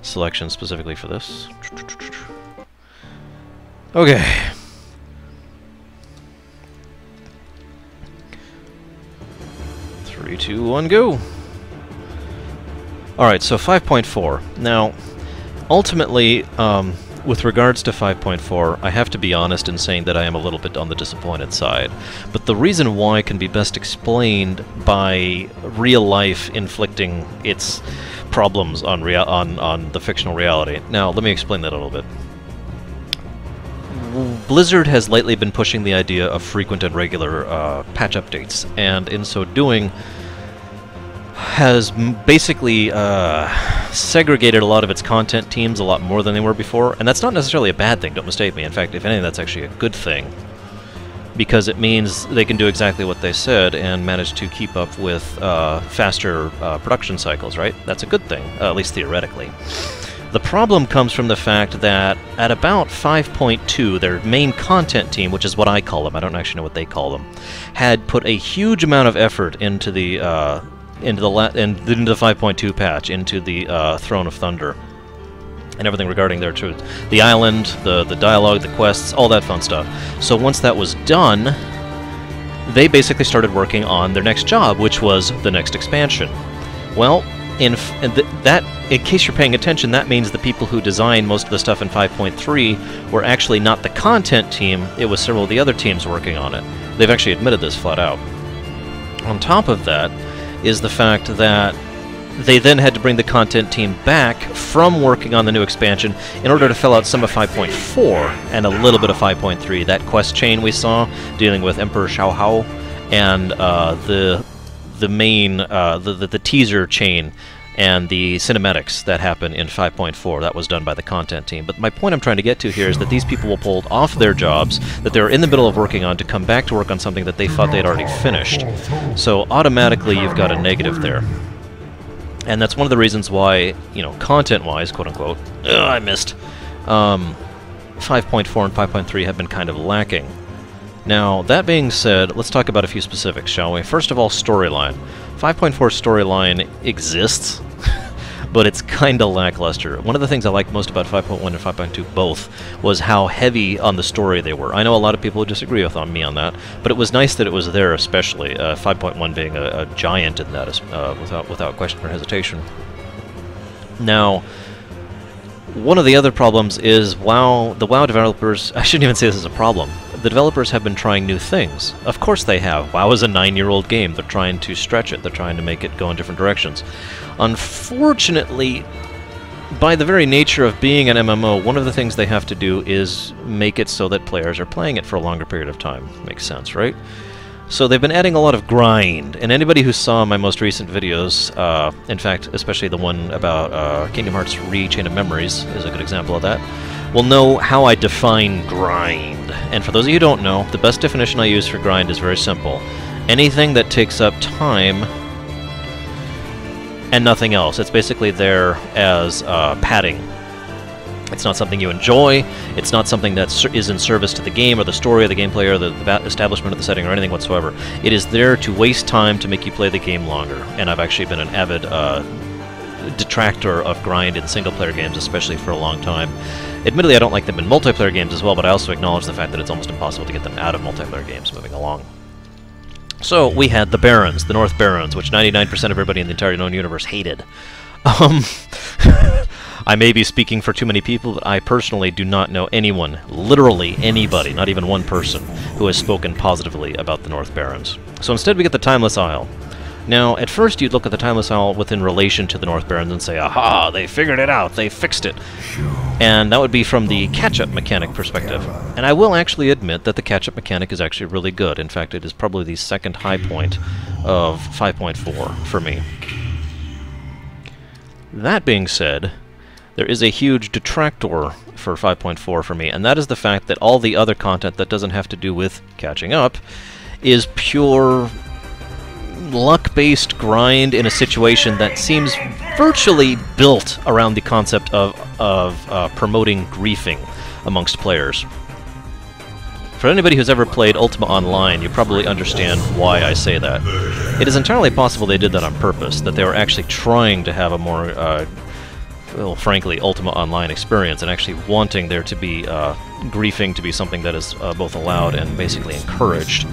selection specifically for this. Okay. Three, two, one, go! Alright, so 5.4. Now, ultimately, with regards to 5.4, I have to be honest in saying that I am a little bit on the disappointed side. But the reason why can be best explained by real life inflicting its problems on the fictional reality. Now, let me explain that a little bit. Blizzard has lately been pushing the idea of frequent and regular patch updates, and in so doing has basically segregated a lot of its content teams a lot more than they were before, and that's not necessarily a bad thing, don't mistake me. In fact, if anything, that's actually a good thing, because it means they can do exactly what they said and manage to keep up with faster production cycles, right? That's a good thing, at least theoretically. The problem comes from the fact that at about 5.2, their main content team, which is what I call them, I don't actually know what they call them, had put a huge amount of effort into the 5.2 patch, into the Throne of Thunder, and everything regarding their the island, the dialogue, the quests, all that fun stuff. So once that was done, they basically started working on their next job, which was the next expansion. Well, in case you're paying attention, that means the people who designed most of the stuff in 5.3 were actually not the content team, it was several of the other teams working on it. They've actually admitted this flat out. On top of that is the fact that they then had to bring the content team back from working on the new expansion in order to fill out some of 5.4 and a little bit of 5.3. That quest chain we saw, dealing with Emperor Xiaohao, and the main, the teaser chain and the cinematics that happen in 5.4, that was done by the content team. But my point I'm trying to get to here is that these people will pull off their jobs that they were in the middle of working on to come back to work on something that they thought they'd already finished. So automatically you've got a negative there. And that's one of the reasons why, you know, content-wise, quote-unquote, I missed, 5.4 and 5.3 have been kind of lacking. Now, that being said, let's talk about a few specifics, shall we? First of all, storyline. 5.4 storyline exists, but it's kinda lackluster. One of the things I liked most about 5.1 and 5.2 both was how heavy on the story they were. I know a lot of people disagree with me on that, but it was nice that it was there, especially 5.1 being a giant in that, without question or hesitation. Now, one of the other problems is the WoW developers, I shouldn't even say this is a problem, the developers have been trying new things. Of course they have. WoW is a 9-year-old game. They're trying to stretch it. They're trying to make it go in different directions. Unfortunately, by the very nature of being an MMO, one of the things they have to do is make it so that players are playing it for a longer period of time. Makes sense, right? So they've been adding a lot of grind, and anybody who saw my most recent videos, in fact, especially the one about Kingdom Hearts Chain of Memories is a good example of that, will know how I define grind. And for those of you who don't know, the best definition I use for grind is very simple. Anything that takes up time and nothing else. It's basically there as padding. It's not something you enjoy, it's not something that is in service to the game or the story or the gameplay or the establishment of the setting or anything whatsoever. It is there to waste time to make you play the game longer. And I've actually been an avid detractor of grind in single-player games, especially for a long time. Admittedly, I don't like them in multiplayer games as well, but I also acknowledge the fact that it's almost impossible to get them out of multiplayer games moving along. So, we had the Barons, the North Barons, which 99% of everybody in the entire known universe hated. I may be speaking for too many people, but I personally do not know anyone, literally anybody, not even one person, who has spoken positively about the North Barons. So instead we get the Timeless Isle. Now, at first you'd look at the Timeless Isle within relation to the North Barons and say, aha, they figured it out, they fixed it. And that would be from the catch-up mechanic perspective. And I will actually admit that the catch-up mechanic is actually really good. In fact, it is probably the second high point of 5.4 for me. That being said, there is a huge detractor for 5.4 for me, and that is the fact that all the other content that doesn't have to do with catching up is pure luck-based grind in a situation that seems virtually built around the concept of promoting griefing amongst players. For anybody who's ever played Ultima Online, you probably understand why I say that. It is entirely possible they did that on purpose, that they were actually trying to have a more well, frankly, Ultima Online experience, and actually wanting there to be griefing to be something that is both allowed and basically encouraged.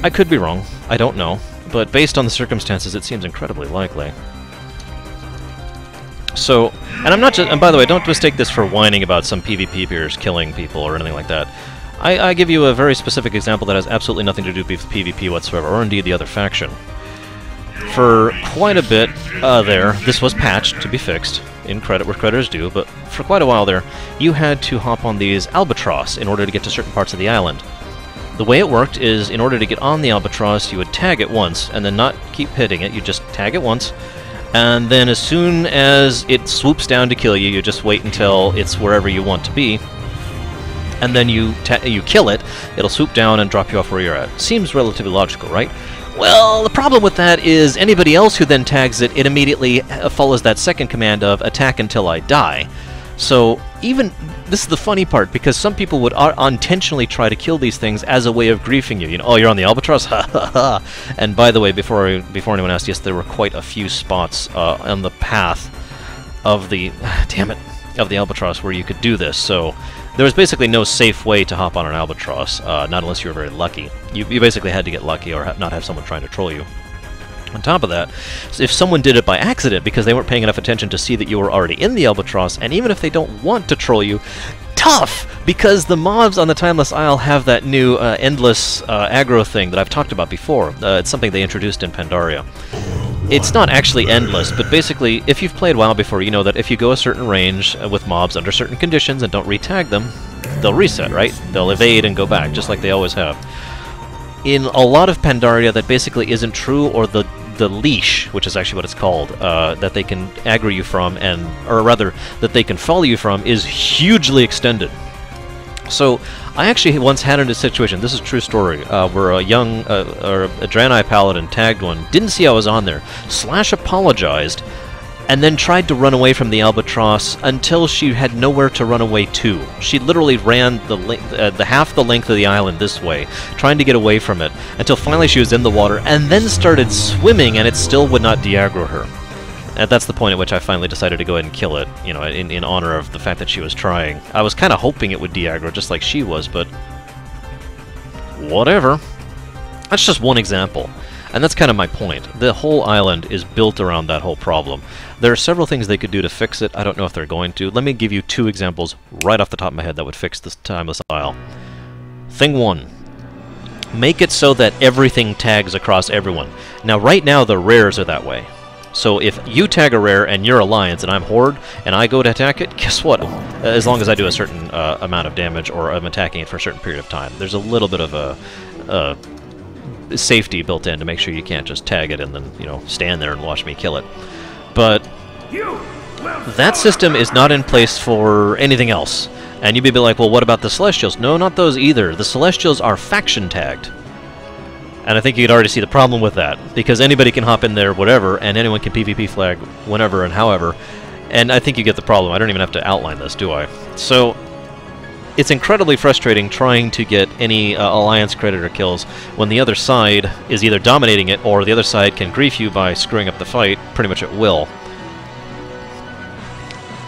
I could be wrong. I don't know. But based on the circumstances, it seems incredibly likely. So, and I'm not just, and by the way, don't mistake this for whining about some PvP peers killing people or anything like that. I give you a very specific example that has absolutely nothing to do with PvP whatsoever, or indeed the other faction. For quite a bit this was patched to be fixed, in credit where credit is due, but for quite a while there, you had to hop on these albatross in order to get to certain parts of the island. The way it worked is, in order to get on the albatross, you would tag it once, and then not keep hitting it, you just tag it once, and then as soon as it swoops down to kill you, you just wait until it's wherever you want to be, and then you kill it, it'll swoop down and drop you off where you're at. Seems relatively logical, right? Well, the problem with that is anybody else who then tags it, it immediately follows that second command of attack until I die. So even, this is the funny part, because some people would unintentionally try to kill these things as a way of griefing you. You know, oh, you're on the albatross? Ha ha ha! And by the way, before anyone asked, yes, there were quite a few spots on the path of the, damn it, of the albatross where you could do this. So there was basically no safe way to hop on an albatross, not unless you were very lucky. You basically had to get lucky or not have someone trying to troll you. On top of that, if someone did it by accident because they weren't paying enough attention to see that you were already in the albatross, and even if they don't want to troll you, tough! Because the mobs on the Timeless Isle have that new endless aggro thing that I've talked about before. It's something they introduced in Pandaria. It's not actually endless, but basically, if you've played WoW before, you know that if you go a certain range with mobs under certain conditions and don't re-tag them, they'll reset, right? They'll evade and go back, just like they always have. In a lot of Pandaria, that basically isn't true, or the leash, which is actually what it's called, that they can aggro you from, or rather, that they can follow you from, is hugely extended. So, I actually once had in a situation, this is a true story, where a young, or a Draenei Paladin tagged one, didn't see I was on there, / apologized, and then tried to run away from the albatross until she had nowhere to run away to. She literally ran the half the length of the island this way, trying to get away from it, until finally she was in the water, and then started swimming, and it still would not de-aggro her. And that's the point at which I finally decided to go ahead and kill it, you know, in honor of the fact that she was trying. I was kind of hoping it would de-aggro just like she was, but whatever. That's just one example. And that's kind of my point. The whole island is built around that whole problem. There are several things they could do to fix it. I don't know if they're going to. Let me give you 2 examples right off the top of my head that would fix this Timeless Isle. Thing 1. Make it so that everything tags across everyone. Now, right now, the rares are that way. So if you tag a rare and you're Alliance and I'm Horde and I go to attack it, guess what? As long as I do a certain amount of damage or I'm attacking it for a certain period of time, there's a little bit of a safety built in to make sure you can't just tag it and then, you know, stand there and watch me kill it. But that system is not in place for anything else. And you'd be like, well, what about the Celestials? No, not those either. The Celestials are faction tagged. And I think you could already see the problem with that, because anybody can hop in there, whatever, and anyone can PvP flag whenever and however. And I think you get the problem. I don't even have to outline this, do I? So it's incredibly frustrating trying to get any Alliance credit or kills when the other side is either dominating it or the other side can grief you by screwing up the fight pretty much at will.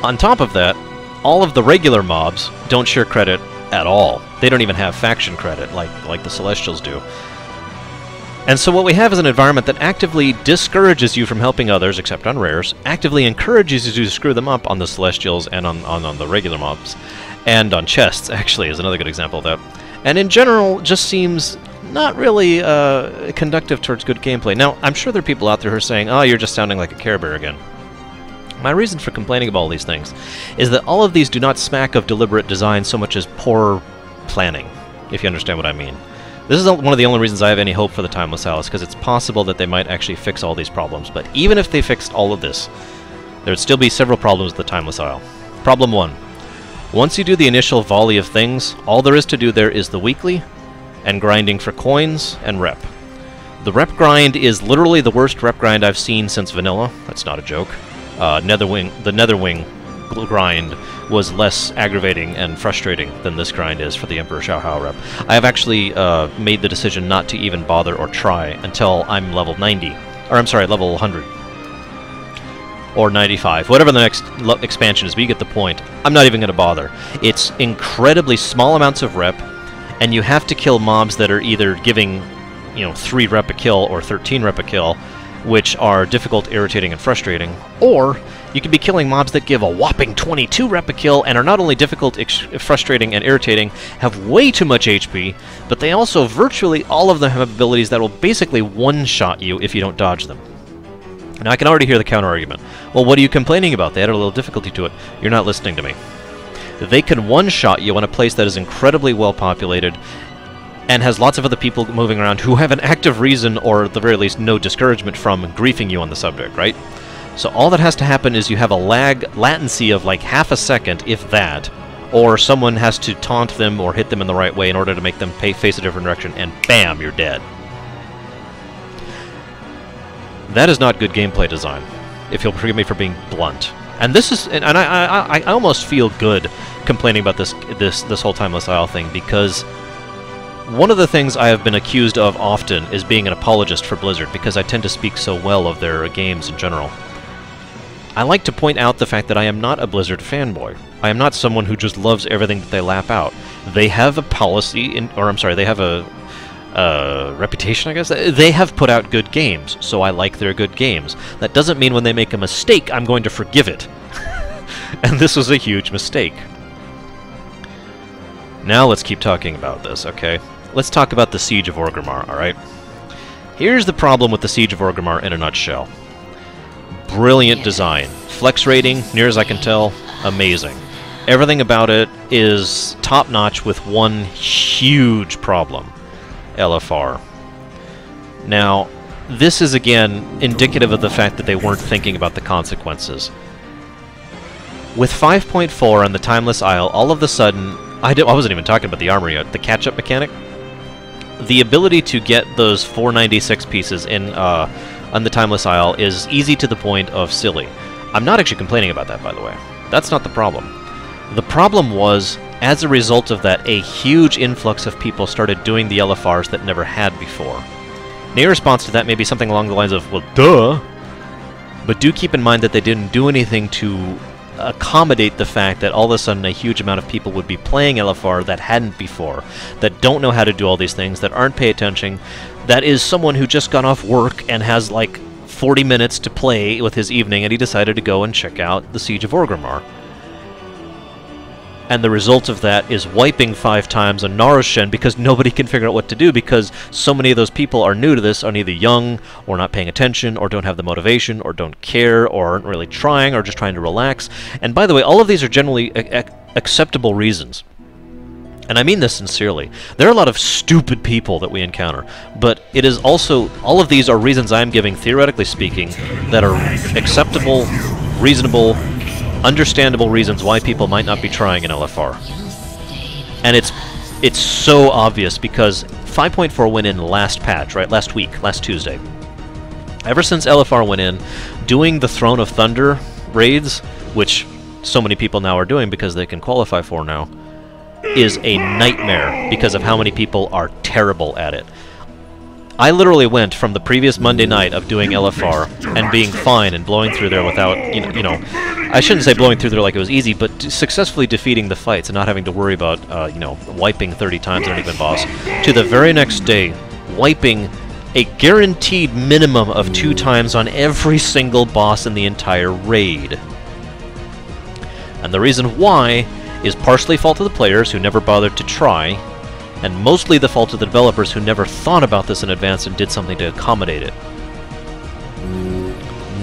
On top of that, all of the regular mobs don't share credit at all. They don't even have faction credit like the Celestials do. And so what we have is an environment that actively discourages you from helping others, except on rares, actively encourages you to screw them up on the Celestials and on the regular mobs. And on chests, actually, is another good example of that. And in general, just seems not really conductive towards good gameplay. Now, I'm sure there are people out there who are saying, oh, you're just sounding like a Care Bear again. My reason for complaining about all these things is that all of these do not smack of deliberate design so much as poor planning, if you understand what I mean. This is one of the only reasons I have any hope for the Timeless Isle, because it's possible that they might actually fix all these problems. But even if they fixed all of this, there would still be several problems with the Timeless Isle. Problem 1. Once you do the initial volley of things, all there is to do there is the weekly, and grinding for coins, and rep. The rep grind is literally the worst rep grind I've seen since vanilla. That's not a joke. The Netherwing grind was less aggravating and frustrating than this grind is for the Emperor Xiaohao rep. I have actually made the decision not to even bother or try until I'm level 90. Or I'm sorry, level 100. or 95, whatever the next expansion is, but you get the point. I'm not even going to bother. It's incredibly small amounts of rep, and you have to kill mobs that are either giving, 3 rep a kill or 13 rep a kill, which are difficult, irritating, and frustrating, or you could be killing mobs that give a whopping 22 rep a kill and are not only difficult, frustrating, and irritating, have way too much HP, but they also virtually all of them have abilities that will basically one-shot you if you don't dodge them. Now, I can already hear the counter-argument. Well, what are you complaining about? They added a little difficulty to it. You're not listening to me. They can one-shot you in a place that is incredibly well-populated and has lots of other people moving around who have an active reason, or at the very least no discouragement from griefing you on the subject, right? So all that has to happen is you have a latency of like half a second, if that, or someone has to taunt them or hit them in the right way in order to make them face a different direction, and bam, you're dead. That is not good gameplay design, if you'll forgive me for being blunt. And this is, and I almost feel good complaining about this whole Timeless Isle thing, because one of the things I have been accused of often is being an apologist for Blizzard, because I tend to speak so well of their games in general. I like to point out the fact that I am not a Blizzard fanboy. I am not someone who just loves everything that they lap out. They have a policy, they have a reputation, I guess? They have put out good games, so I like their good games. That doesn't mean when they make a mistake, I'm going to forgive it. And this was a huge mistake. Now let's keep talking about this, okay? Let's talk about the Siege of Orgrimmar, alright? Here's the problem with the Siege of Orgrimmar in a nutshell. Brilliant design. Flex rating, near as I can tell, amazing. Everything about it is top-notch with one huge problem. LFR. Now, this is again indicative of the fact that they weren't thinking about the consequences. With 5.4 on the Timeless Isle, all of a sudden, I wasn't even talking about the armor yet, the catch-up mechanic. The ability to get those 496 pieces in on the Timeless Isle is easy to the point of silly. I'm not actually complaining about that, by the way. That's not the problem. The problem was, as a result of that, a huge influx of people started doing the LFRs that never had before. Now, your response to that may be something along the lines of, well, duh! But do keep in mind that they didn't do anything to accommodate the fact that all of a sudden a huge amount of people would be playing LFR that hadn't before, that don't know how to do all these things, that aren't paying attention, that is someone who just got off work and has like 40 minutes to play with his evening, and he decided to go and check out the Siege of Orgrimmar. And the result of that is wiping 5 times on Naroshen because nobody can figure out what to do, because so many of those people are new to this, are either young, or not paying attention, or don't have the motivation, or don't care, or aren't really trying, or just trying to relax. And by the way, all of these are generally acceptable reasons. And I mean this sincerely. There are a lot of stupid people that we encounter, but it is also, all of these are reasons I'm giving, theoretically speaking, that are acceptable, reasonable, understandable reasons why people might not be trying an LFR. And it's so obvious because 5.4 went in last patch, right? Last week, last Tuesday. Ever since LFR went in, doing the Throne of Thunder raids, which so many people now are doing because they can qualify for now, is a nightmare because of how many people are terrible at it. I literally went from the previous Monday night of doing LFR and being fine and blowing through there without, I shouldn't say blowing through there like it was easy, but successfully defeating the fights and not having to worry about, wiping 30 times on any given boss, to the very next day, wiping a guaranteed minimum of 2 times on every single boss in the entire raid. And the reason why is partially fault of the players who never bothered to try, and mostly the fault of the developers who never thought about this in advance and did something to accommodate it.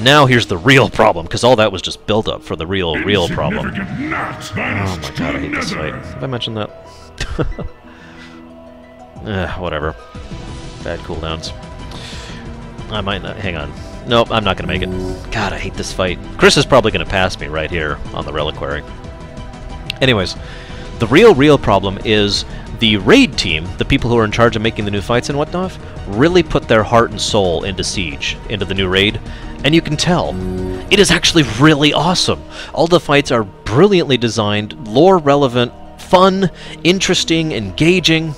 Now here's the real problem, because all that was just build-up for the real problem. Oh my god, I hate this fight. Have I mentioned that? Whatever. Bad cooldowns. I might not. Hang on. Nope, I'm not going to make it. God, I hate this fight. Chris is probably going to pass me right here on the Reliquary. Anyways, the real problem is the raid team, the people who are in charge of making the new fights and whatnot, really put their heart and soul into Siege, into the new raid, and you can tell. It is actually really awesome. All the fights are brilliantly designed, lore-relevant, fun, interesting, engaging.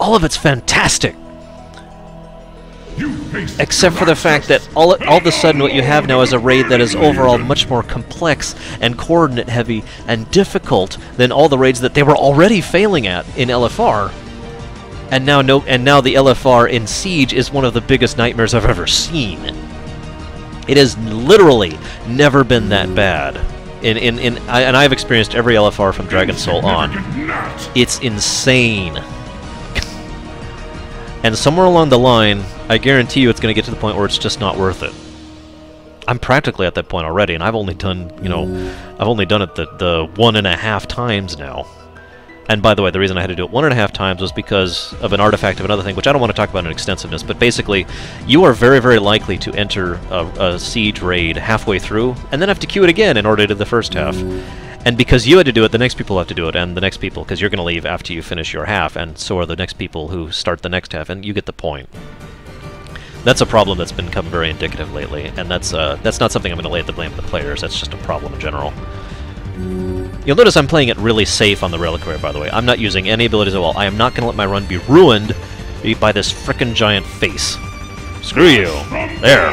All of it's fantastic. Except for the fact that all of a sudden what you have now is a raid that is overall much more complex and coordinate heavy and difficult than all the raids that they were already failing at in LFR. And now the LFR in Siege is one of the biggest nightmares I've ever seen. It has literally never been that bad. And I've experienced every LFR from Dragon Soul on. It's insane. And somewhere along the line, I guarantee you it's going to get to the point where it's just not worth it. I'm practically at that point already, and I've only done, you know, I've only done it the 1.5 times now. And by the way, the reason I had to do it 1.5 times was because of an artifact of another thing, which I don't want to talk about in extensiveness, but basically, you are very, very likely to enter a Siege raid halfway through, and then have to queue it again in order to do the first half. And because you had to do it, the next people have to do it, and the next people, because you're going to leave after you finish your half, and so are the next people who start the next half, and you get the point. That's a problem that's become very indicative lately, and that's not something I'm going to lay at the blame of the players, that's just a problem in general. You'll notice I'm playing it really safe on the Reliquary, by the way. I'm not using any abilities at all. I am not going to let my run be ruined by this frickin' giant face. Screw you. There.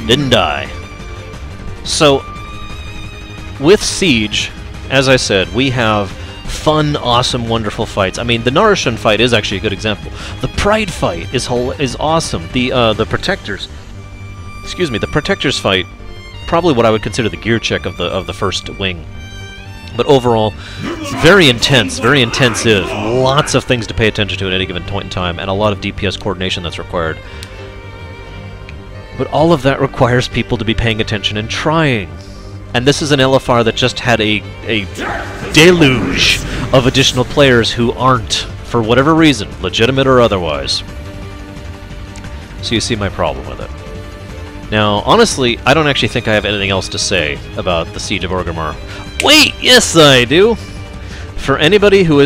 Didn't die. So, with Siege, as I said, we have fun, awesome, wonderful fights. I mean, the Narashan fight is actually a good example. The Pride fight is awesome. The Protectors... Excuse me, the Protectors fight, probably what I would consider the gear check of the first wing. But overall, very intense, very intensive. Lots of things to pay attention to at any given point in time, and a lot of DPS coordination that's required. But all of that requires people to be paying attention and trying. And this is an LFR that just had a deluge of additional players who aren't, for whatever reason, legitimate or otherwise. So you see my problem with it. Now, honestly, I don't actually think I have anything else to say about the Siege of Orgrimmar. Wait, yes I do! For anybody who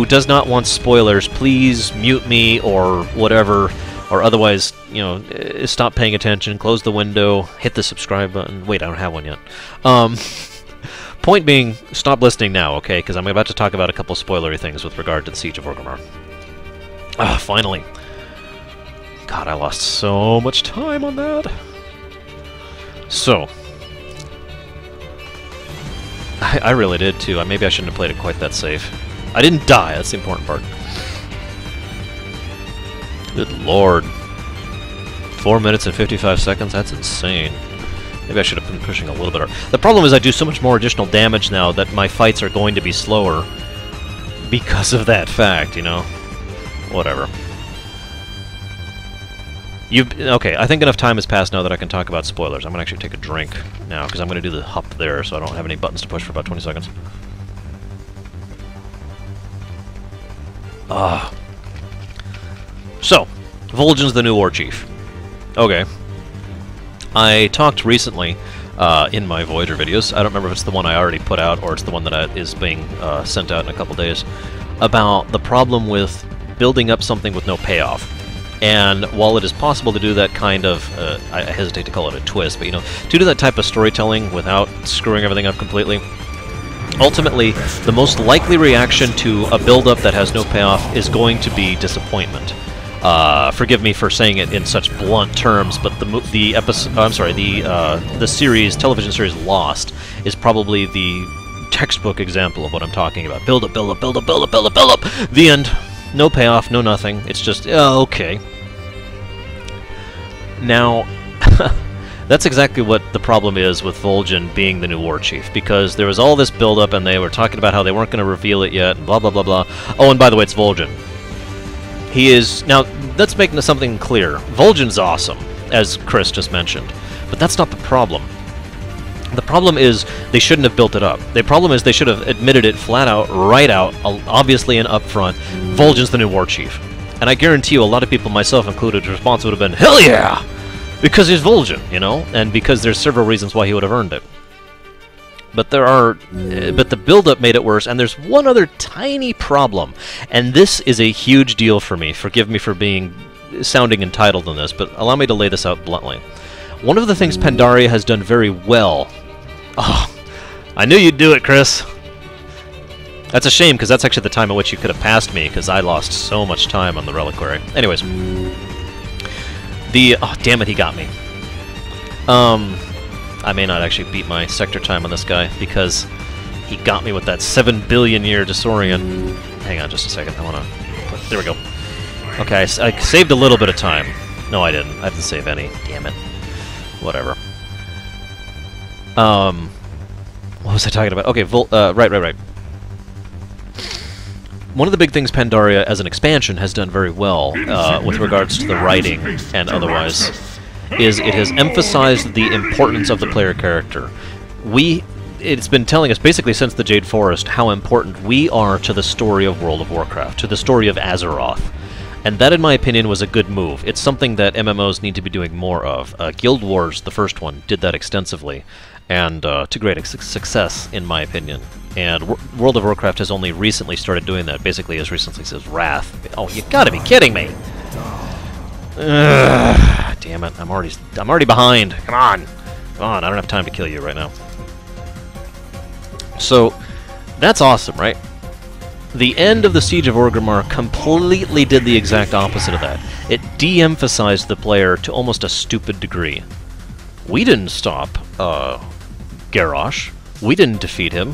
does not want spoilers, please mute me or whatever, or otherwise, you know, stop paying attention, close the window, hit the subscribe button. Wait, I don't have one yet. Point being, stop listening now, okay? Because I'm about to talk about a couple spoilery things with regard to the Siege of Orgrimmar. Ah, finally. God, I lost so much time on that. So, I really did too. Maybe I shouldn't have played it quite that safe. I didn't die, that's the important part. Good lord. 4 minutes and 55 seconds? That's insane. Maybe I should have been pushing a little bit harder. The problem is I do so much more additional damage now that my fights are going to be slower because of that fact, you know? Whatever. Okay, I think enough time has passed now that I can talk about spoilers. I'm going to actually take a drink now, because I'm going to do the hop there, so I don't have any buttons to push for about 20 seconds. So, Vol'jin's the new war chief. Okay. I talked recently in my Voyager videos, I don't remember if it's the one I already put out or it's the one that is being sent out in a couple days, about the problem with building up something with no payoff. And while it is possible to do that kind of, I hesitate to call it a twist, but you know, to do that type of storytelling without screwing everything up completely, ultimately, the most likely reaction to a build-up that has no payoff is going to be disappointment. Forgive me for saying it in such blunt terms, but the episode, I'm sorry, the series, television series Lost is probably the textbook example of what I'm talking about. Build up, build up, build up, build up, build up, build up. The end. No payoff, no nothing. It's just, okay. Now, that's exactly what the problem is with Vol'jin being the new war chief, because there was all this build-up and they were talking about how they weren't going to reveal it yet, and blah, blah, blah, blah. Oh, and by the way, it's Vol'jin. He is... Now, let's make something clear. Vol'jin's awesome, as Chris just mentioned, but that's not the problem. The problem is they shouldn't have built it up. The problem is they should have admitted it flat out, right out, obviously and up front. Vol'jin's the new war chief. And I guarantee you a lot of people, myself included, the response would have been, hell yeah! Because he's Vol'jin, you know? And because there's several reasons why he would have earned it. But but the build-up made it worse, and there's one other tiny problem. And this is a huge deal for me. Forgive me for sounding entitled on this, but allow me to lay this out bluntly. One of the things Pandaria has done very well... Oh, I knew you'd do it, Chris! That's a shame, because that's actually the time at which you could have passed me, because I lost so much time on the Reliquary. Anyways. Oh, damn it, he got me. I may not actually beat my sector time on this guy, because he got me with that 7 billion year disorient. Hang on just a second, I wanna... There we go. Okay, I saved a little bit of time. No, I didn't. I didn't save any. Damn it. Whatever. What was I talking about? Okay, right. One of the big things Pandaria as an expansion has done very well, with regards to the writing and otherwise, is it has emphasized the importance of the player character. It's been telling us basically since the Jade Forest how important we are to the story of World of Warcraft, to the story of Azeroth. And that, in my opinion, was a good move. It's something that MMOs need to be doing more of. Guild Wars, the first one, did that extensively, and to great success, in my opinion. And World of Warcraft has only recently started doing that, basically as recently as Wrath. Oh, you gotta be kidding me! Damn it, I'm already behind. Come on, I don't have time to kill you right now. So, that's awesome, right? The end of the Siege of Orgrimmar completely did the exact opposite of that. It de-emphasized the player to almost a stupid degree. We didn't stop Garrosh. We didn't defeat him.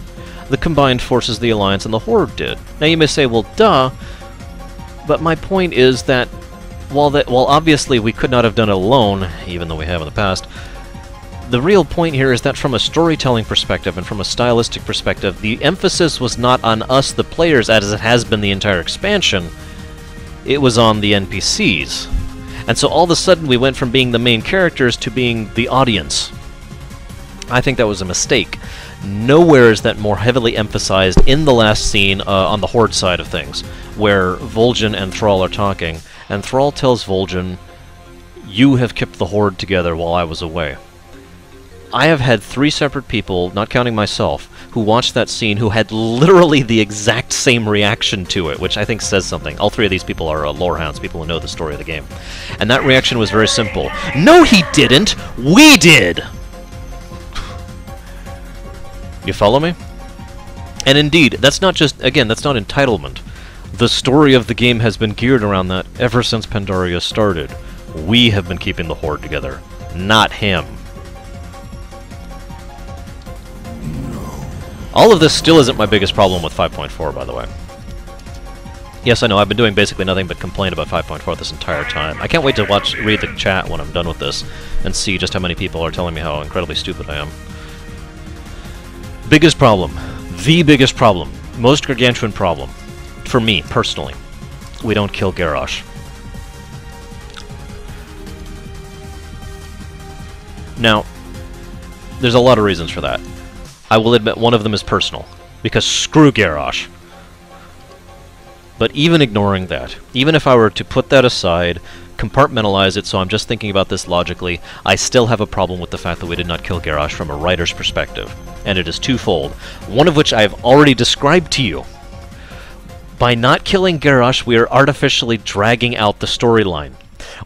The combined forces of the Alliance and the Horde did. Now you may say, well, duh, but my point is that while obviously we could not have done it alone, even though we have in the past, the real point here is that from a storytelling perspective and from a stylistic perspective, the emphasis was not on us, the players, as it has been the entire expansion. It was on the NPCs. And so all of a sudden we went from being the main characters to being the audience. I think that was a mistake. Nowhere is that more heavily emphasized in the last scene on the Horde side of things, where Vol'jin and Thrall are talking, and Thrall tells Vol'jin, "You have kept the Horde together while I was away." I have had 3 separate people, not counting myself, who watched that scene who had literally the exact same reaction to it, which I think says something. All 3 of these people are lorehounds, people who know the story of the game. And that reaction was very simple. No, he didn't! We did! You follow me? And indeed, that's not just, again, that's not entitlement. The story of the game has been geared around that ever since Pandaria started. We have been keeping the Horde together, not him. All of this still isn't my biggest problem with 5.4, by the way. Yes, I know, I've been doing basically nothing but complain about 5.4 this entire time. I can't wait to read the chat when I'm done with this, and see just how many people are telling me how incredibly stupid I am. Biggest problem. The biggest problem. Most gargantuan problem. For me, personally. We don't kill Garrosh. Now, there's a lot of reasons for that. I will admit one of them is personal, because screw Garrosh. But even ignoring that, even if I were to put that aside, compartmentalize it so I'm just thinking about this logically, I still have a problem with the fact that we did not kill Garrosh from a writer's perspective. And it is twofold, one of which I have already described to you. By not killing Garrosh, we are artificially dragging out the storyline.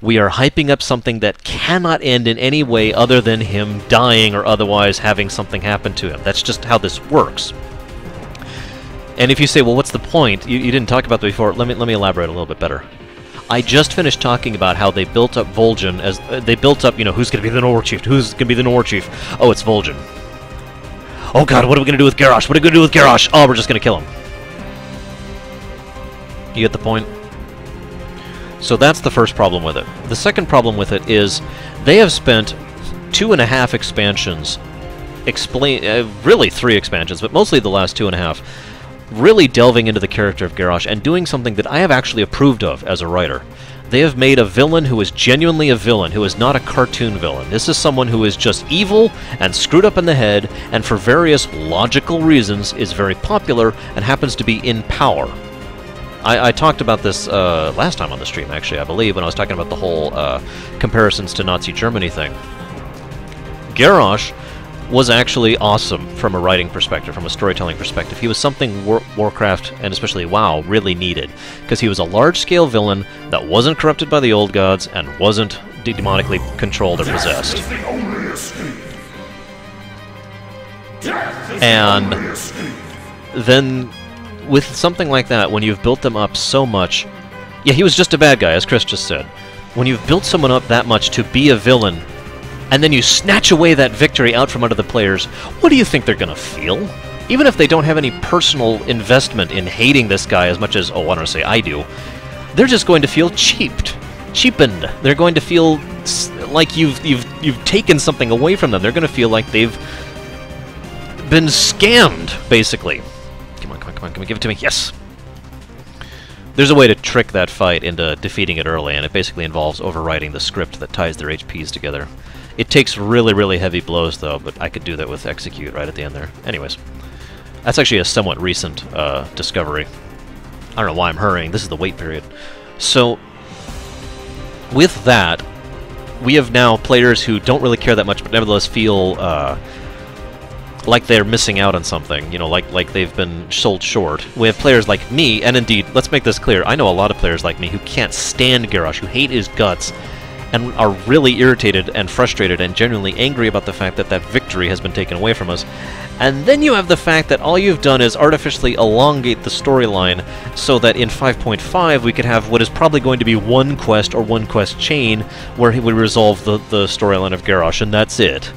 We are hyping up something that cannot end in any way other than him dying or otherwise having something happen to him. That's just how this works. And if you say, well, what's the point? You didn't talk about that before. Let me elaborate a little bit better. I just finished talking about how they built up Vol'jin as they built up, you know, who's going to be the Nor Chief? Who's going to be the Nor Chief? Oh, it's Vol'jin. Oh god, what are we going to do with Garrosh? What are we going to do with Garrosh? Oh, we're just going to kill him. You get the point? So that's the first problem with it. The second problem with it is they have spent 2.5 expansions, really 3 expansions, but mostly the last 2.5, really delving into the character of Garrosh and doing something that I have actually approved of as a writer. They have made a villain who is genuinely a villain, who is not a cartoon villain. This is someone who is just evil and screwed up in the head, and for various logical reasons is very popular and happens to be in power. I talked about this last time on the stream, actually, I believe, when I was talking about the whole comparisons to Nazi Germany thing. Garrosh was actually awesome from a writing perspective, from a storytelling perspective. He was something Warcraft, and especially WoW, really needed, because he was a large-scale villain that wasn't corrupted by the old gods and wasn't demonically controlled or possessed. And then with something like that, when you've built them up so much... Yeah, he was just a bad guy, as Chris just said. when you've built someone up that much to be a villain, and then you snatch away that victory out from under the players, what do you think they're going to feel? Even if they don't have any personal investment in hating this guy as much as, oh, I don't say I do, they're just going to feel cheapened. They're going to feel like you've taken something away from them. They're going to feel like they've been scammed, basically. Come on, give it to me. Yes! There's a way to trick that fight into defeating it early, and it basically involves overwriting the script that ties their HPs together. It takes really, really heavy blows, though, but I could do that with Execute right at the end there. Anyways, that's actually a somewhat recent discovery. I don't know why I'm hurrying. This is the wait period. So, with that, we have now players who don't really care that much, but nevertheless feel like they're missing out on something, you know, like they've been sold short. We have players like me, and indeed, let's make this clear, I know a lot of players like me who can't stand Garrosh, who hate his guts, and are really irritated and frustrated and genuinely angry about the fact that that victory has been taken away from us. And then you have the fact that all you've done is artificially elongate the storyline so that in 5.5 we could have what is probably going to be one quest or one quest chain where we resolve the storyline of Garrosh, and that's it.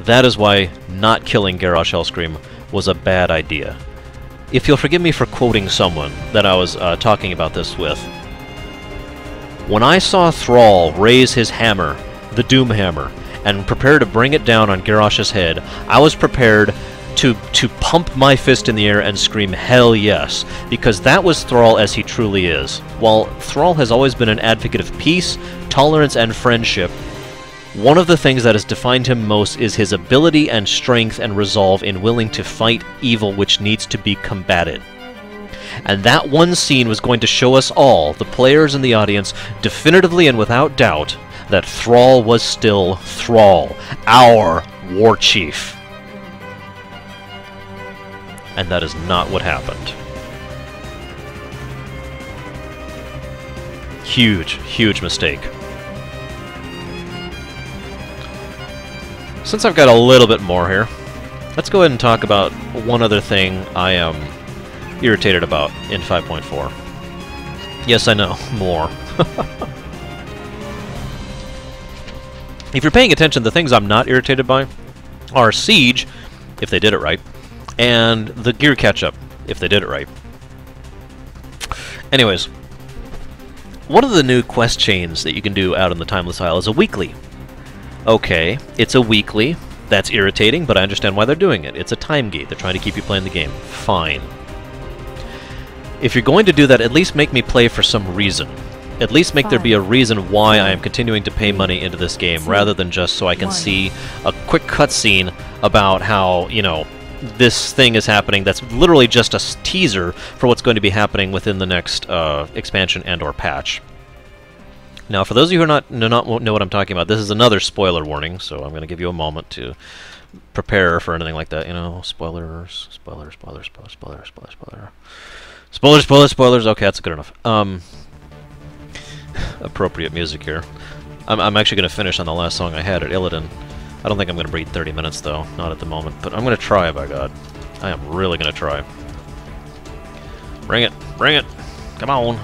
That is why not killing Garrosh Hellscream was a bad idea. If you'll forgive me for quoting someone that I was talking about this with, when I saw Thrall raise his hammer, the Doom Hammer, and prepare to bring it down on Garrosh's head, I was prepared to pump my fist in the air and scream, hell yes, because that was Thrall as he truly is. While Thrall has always been an advocate of peace, tolerance, and friendship, one of the things that has defined him most is his ability and strength and resolve in willing to fight evil which needs to be combated. And that one scene was going to show us all, the players and the audience, definitively and without doubt, that Thrall was still Thrall, our war chief. And that is not what happened. Huge, huge mistake. Since I've got a little bit more here, let's go ahead and talk about one other thing I am irritated about in 5.4. Yes, I know, more. If you're paying attention, the things I'm not irritated by are Siege, if they did it right, and the gear catch-up, if they did it right. Anyways, one of the new quest chains that you can do out in the Timeless Isle is a weekly. Okay, it's a weekly. That's irritating, but I understand why they're doing it. It's a time gate. They're trying to keep you playing the game. Fine. If you're going to do that, at least make me play for some reason. At least make there be a reason why I am continuing to pay money into this game, rather than just so I can see a quick cutscene about how, you know, this thing is happening that's literally just a teaser for what's going to be happening within the next expansion and or patch. Now, for those of you who do not know what I'm talking about, this is another spoiler warning, so I'm going to give you a moment to prepare for anything like that. You know, spoilers, spoilers, spoilers, spoilers, spoilers, spoilers, spoilers. Spoilers, spoilers, spoilers. Okay, that's good enough. Appropriate music here. I'm actually going to finish on the last song I had at Illidan. I don't think I'm going to read 30 minutes, though. Not at the moment. But I'm going to try, by God. I am really going to try. Bring it. Bring it. Come on.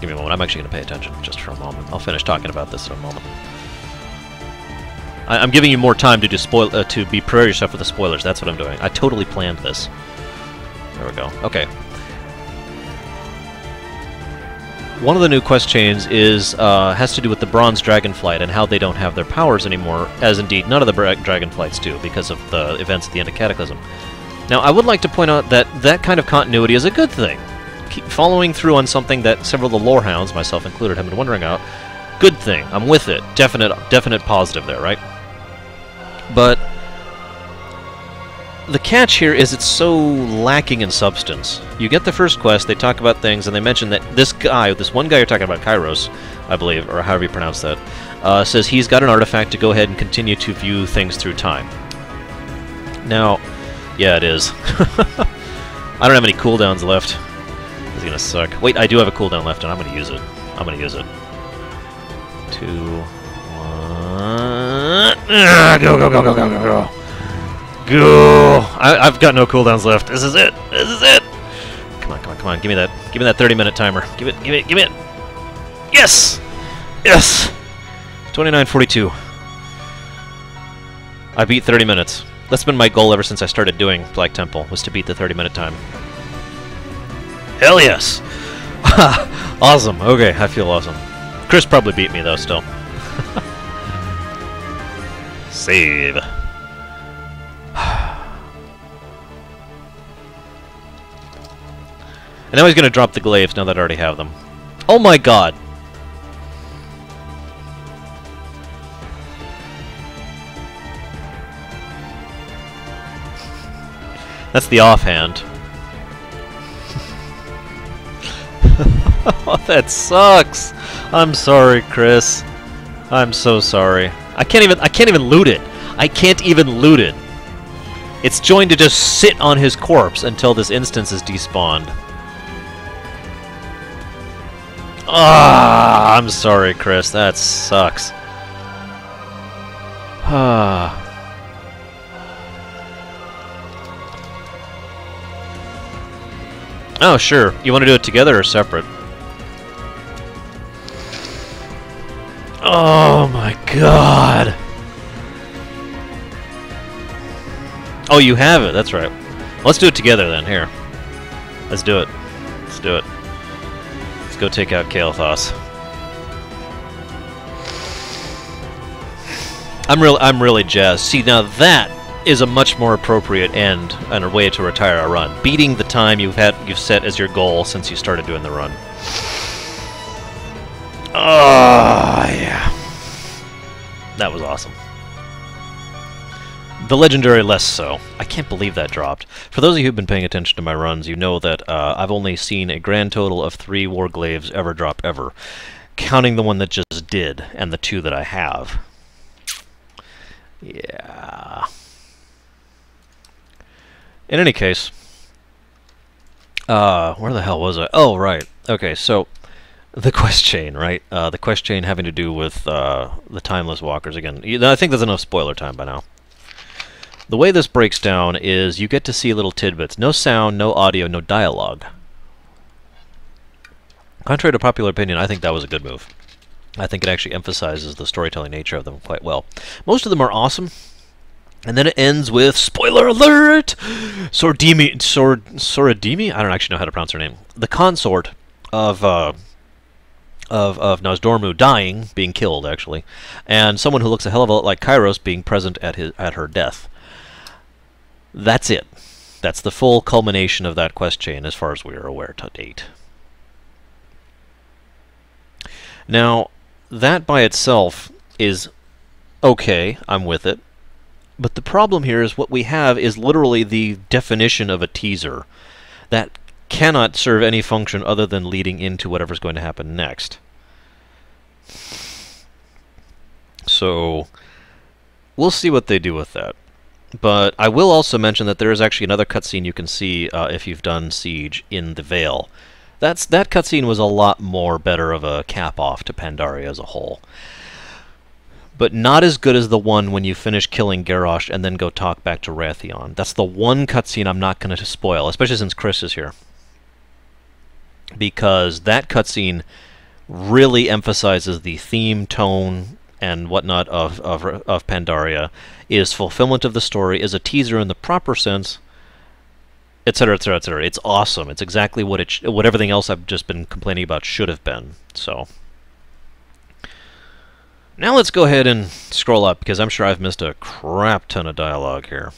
Give me a moment. I'm actually going to pay attention just for a moment. I'll finish talking about this in a moment. I'm giving you more time to do to prepare yourself for the spoilers. That's what I'm doing. I totally planned this. There we go. Okay. One of the new quest chains is has to do with the Bronze Dragonflight and how they don't have their powers anymore, as indeed none of the Dragonflights do because of the events at the end of Cataclysm. Now, I would like to point out that that kind of continuity is a good thing. Keep following through on something that several of the lorehounds, myself included, have been wondering about. Good thing. I'm with it. Definite positive there, right? But the catch here is it's so lacking in substance. You get the first quest, they talk about things, and they mention that this one guy you're talking about, Kairos, I believe, or however you pronounce that, says he's got an artifact to go ahead and continue to view things through time. Now, yeah, it is. I don't have any cooldowns left. This is gonna suck. Wait, I do have a cooldown left, and I'm gonna use it. I'm gonna use it. 2, 1... Go, go, go, go, go, go, go! Go! I've got no cooldowns left. This is it! This is it! Come on, come on, come on. Give me that 30-minute timer. Give it, give it, give it. Yes! Yes! 29:42. I beat 30 minutes. That's been my goal ever since I started doing Black Temple, was to beat the 30-minute time. Hell yes! Awesome. Okay, I feel awesome. Chris probably beat me, though, still. Save. And now he's going to drop the glaives now that I already have them. Oh my god! That's the offhand. Oh, that sucks! I'm sorry, Chris. I'm so sorry. I can't even loot it. I can't even loot it. It's going to just sit on his corpse until this instance is despawned. Ah, I'm sorry, Chris. That sucks. Ah. Oh, sure. You want to do it together or separate? Oh my god. Oh, you have it. That's right. Let's do it together then. Here. Let's do it. Let's do it. Let's go take out Kael'thas. I'm really jazzed. See, now that is a much more appropriate end and a way to retire a run. Beating the time you've set as your goal since you started doing the run. Oh, yeah. That was awesome. The legendary less so. I can't believe that dropped. For those of you who've been paying attention to my runs, you know that I've only seen a grand total of 3 Warglaives ever drop ever, counting the one that just did, and the 2 that I have. Yeah. In any case, where the hell was I? Oh, right. Okay, so the quest chain, right? The quest chain having to do with the Timeless Walkers again. I think there's enough spoiler time by now. The way this breaks down is you get to see little tidbits. No sound, no audio, no dialogue. Contrary to popular opinion, I think that was a good move. I think it actually emphasizes the storytelling nature of them quite well. Most of them are awesome. And then it ends with, spoiler alert! Soridimi, I don't actually know how to pronounce her name. The consort of Nozdormu dying, being killed actually, and someone who looks a hell of a lot like Kairos being present at her death. That's it. That's the full culmination of that quest chain as far as we are aware to date. Now, that by itself is okay, I'm with it. But the problem here is what we have is literally the definition of a teaser that cannot serve any function other than leading into whatever's going to happen next. So, we'll see what they do with that. But I will also mention that there is actually another cutscene you can see if you've done Siege in the Vale. That cutscene was a lot more better of a cap-off to Pandaria as a whole. But not as good as the one when you finish killing Garrosh and then go talk back to Wrathion. That's the one cutscene I'm not going to spoil, especially since Chris is here. Because that cutscene really emphasizes the theme, tone, and whatnot of Pandaria, is fulfillment of the story, is a teaser in the proper sense, etc., etc., etc. It's awesome. It's exactly what everything else I've just been complaining about should have been. So now let's go ahead and scroll up, because I'm sure I've missed a crap ton of dialogue here.